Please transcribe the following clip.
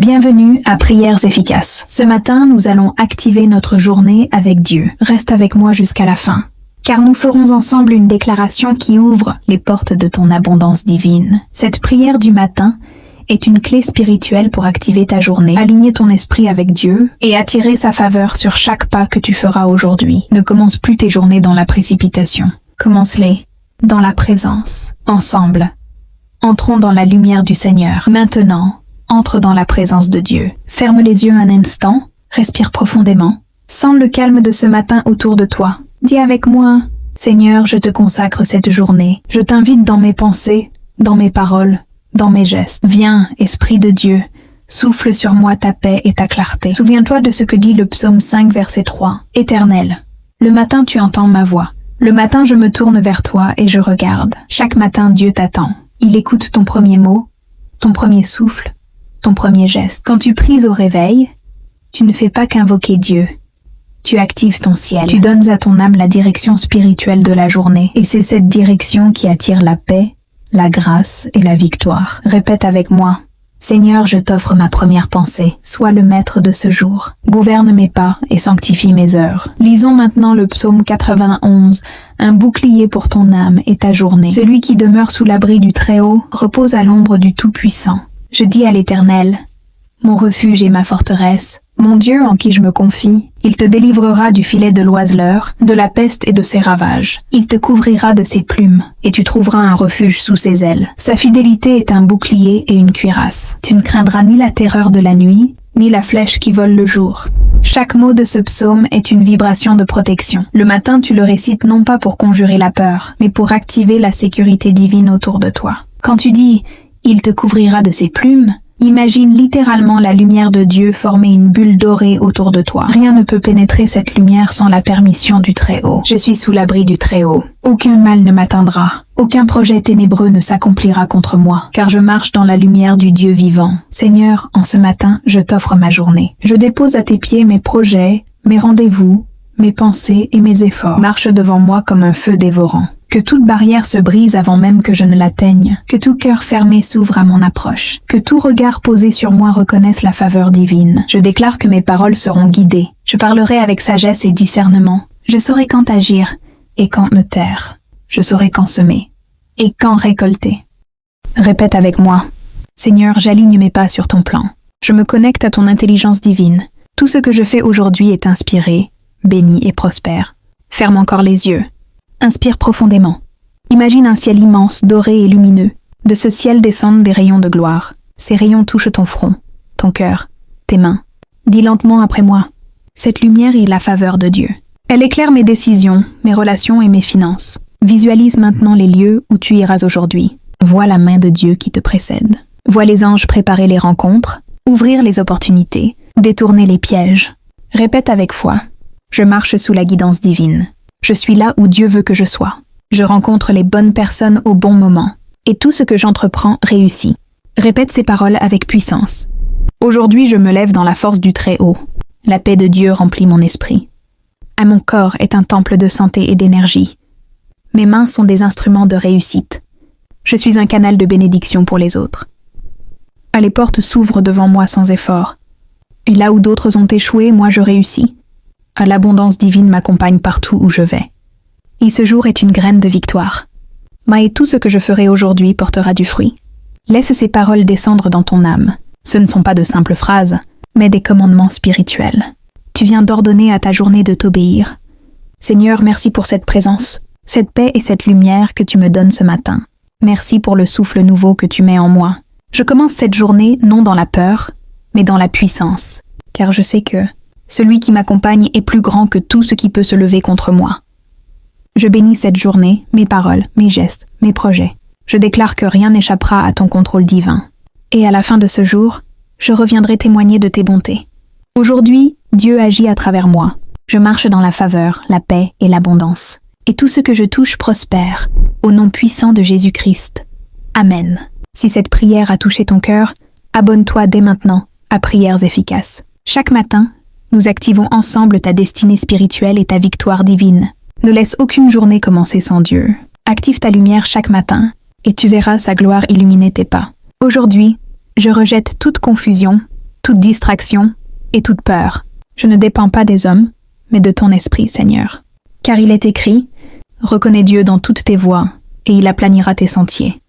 Bienvenue à Prières efficaces. Ce matin, nous allons activer notre journée avec Dieu. Reste avec moi jusqu'à la fin, car nous ferons ensemble une déclaration qui ouvre les portes de ton abondance divine. Cette prière du matin est une clé spirituelle pour activer ta journée, aligner ton esprit avec Dieu et attirer sa faveur sur chaque pas que tu feras aujourd'hui. Ne commence plus tes journées dans la précipitation. Commence-les dans la présence, ensemble. Entrons dans la lumière du Seigneur. Maintenant, entre dans la présence de Dieu. Ferme les yeux un instant, respire profondément. Sens le calme de ce matin autour de toi. Dis avec moi, Seigneur, je te consacre cette journée. Je t'invite dans mes pensées, dans mes paroles, dans mes gestes. Viens, Esprit de Dieu, souffle sur moi ta paix et ta clarté. Souviens-toi de ce que dit le psaume 5, verset 3. Éternel, le matin tu entends ma voix. Le matin je me tourne vers toi et je regarde. Chaque matin Dieu t'attend. Il écoute ton premier mot, ton premier souffle, ton premier geste. Quand tu pries au réveil, tu ne fais pas qu'invoquer Dieu. Tu actives ton ciel. Tu donnes à ton âme la direction spirituelle de la journée. Et c'est cette direction qui attire la paix, la grâce et la victoire. Répète avec moi. Seigneur, je t'offre ma première pensée. Sois le maître de ce jour. Gouverne mes pas et sanctifie mes heures. Lisons maintenant le psaume 91, un bouclier pour ton âme et ta journée. Celui qui demeure sous l'abri du Très-Haut repose à l'ombre du Tout-Puissant. Je dis à l'Éternel, mon refuge et ma forteresse, mon Dieu en qui je me confie, il te délivrera du filet de l'oiseleur, de la peste et de ses ravages. Il te couvrira de ses plumes, et tu trouveras un refuge sous ses ailes. Sa fidélité est un bouclier et une cuirasse. Tu ne craindras ni la terreur de la nuit, ni la flèche qui vole le jour. Chaque mot de ce psaume est une vibration de protection. Le matin, tu le récites non pas pour conjurer la peur, mais pour activer la sécurité divine autour de toi. Quand tu dis « il te couvrira de ses plumes », imagine littéralement la lumière de Dieu former une bulle dorée autour de toi. Rien ne peut pénétrer cette lumière sans la permission du Très-Haut. Je suis sous l'abri du Très-Haut. Aucun mal ne m'atteindra. Aucun projet ténébreux ne s'accomplira contre moi, car je marche dans la lumière du Dieu vivant. Seigneur, en ce matin, je t'offre ma journée. Je dépose à tes pieds mes projets, mes rendez-vous, mes pensées et mes efforts. Marche devant moi comme un feu dévorant. Que toute barrière se brise avant même que je ne l'atteigne. Que tout cœur fermé s'ouvre à mon approche. Que tout regard posé sur moi reconnaisse la faveur divine. Je déclare que mes paroles seront guidées. Je parlerai avec sagesse et discernement. Je saurai quand agir et quand me taire. Je saurai quand semer et quand récolter. Répète avec moi. Seigneur, j'aligne mes pas sur ton plan. Je me connecte à ton intelligence divine. Tout ce que je fais aujourd'hui est inspiré, béni et prospère. Ferme encore les yeux. Inspire profondément. Imagine un ciel immense, doré et lumineux. De ce ciel descendent des rayons de gloire. Ces rayons touchent ton front, ton cœur, tes mains. Dis lentement après moi. Cette lumière est la faveur de Dieu. Elle éclaire mes décisions, mes relations et mes finances. Visualise maintenant les lieux où tu iras aujourd'hui. Vois la main de Dieu qui te précède. Vois les anges préparer les rencontres, ouvrir les opportunités, détourner les pièges. Répète avec foi. Je marche sous la guidance divine. Je suis là où Dieu veut que je sois. Je rencontre les bonnes personnes au bon moment. Et tout ce que j'entreprends réussit. Répète ces paroles avec puissance. Aujourd'hui, je me lève dans la force du Très-Haut. La paix de Dieu remplit mon esprit. À mon corps est un temple de santé et d'énergie. Mes mains sont des instruments de réussite. Je suis un canal de bénédiction pour les autres. Les portes s'ouvrent devant moi sans effort. Et là où d'autres ont échoué, moi je réussis. L'abondance divine m'accompagne partout où je vais. Et ce jour est une graine de victoire. Et tout ce que je ferai aujourd'hui portera du fruit. Laisse ces paroles descendre dans ton âme. Ce ne sont pas de simples phrases, mais des commandements spirituels. Tu viens d'ordonner à ta journée de t'obéir. Seigneur, merci pour cette présence, cette paix et cette lumière que tu me donnes ce matin. Merci pour le souffle nouveau que tu mets en moi. Je commence cette journée non dans la peur, mais dans la puissance, car je sais que celui qui m'accompagne est plus grand que tout ce qui peut se lever contre moi. Je bénis cette journée, mes paroles, mes gestes, mes projets. Je déclare que rien n'échappera à ton contrôle divin. Et à la fin de ce jour, je reviendrai témoigner de tes bontés. Aujourd'hui, Dieu agit à travers moi. Je marche dans la faveur, la paix et l'abondance. Et tout ce que je touche prospère, au nom puissant de Jésus-Christ. Amen. Si cette prière a touché ton cœur, abonne-toi dès maintenant à Prières efficaces. Chaque matin, nous activons ensemble ta destinée spirituelle et ta victoire divine. Ne laisse aucune journée commencer sans Dieu. Active ta lumière chaque matin et tu verras sa gloire illuminer tes pas. Aujourd'hui, je rejette toute confusion, toute distraction et toute peur. Je ne dépends pas des hommes, mais de ton esprit, Seigneur. Car il est écrit, reconnais Dieu dans toutes tes voies, et il aplanira tes sentiers.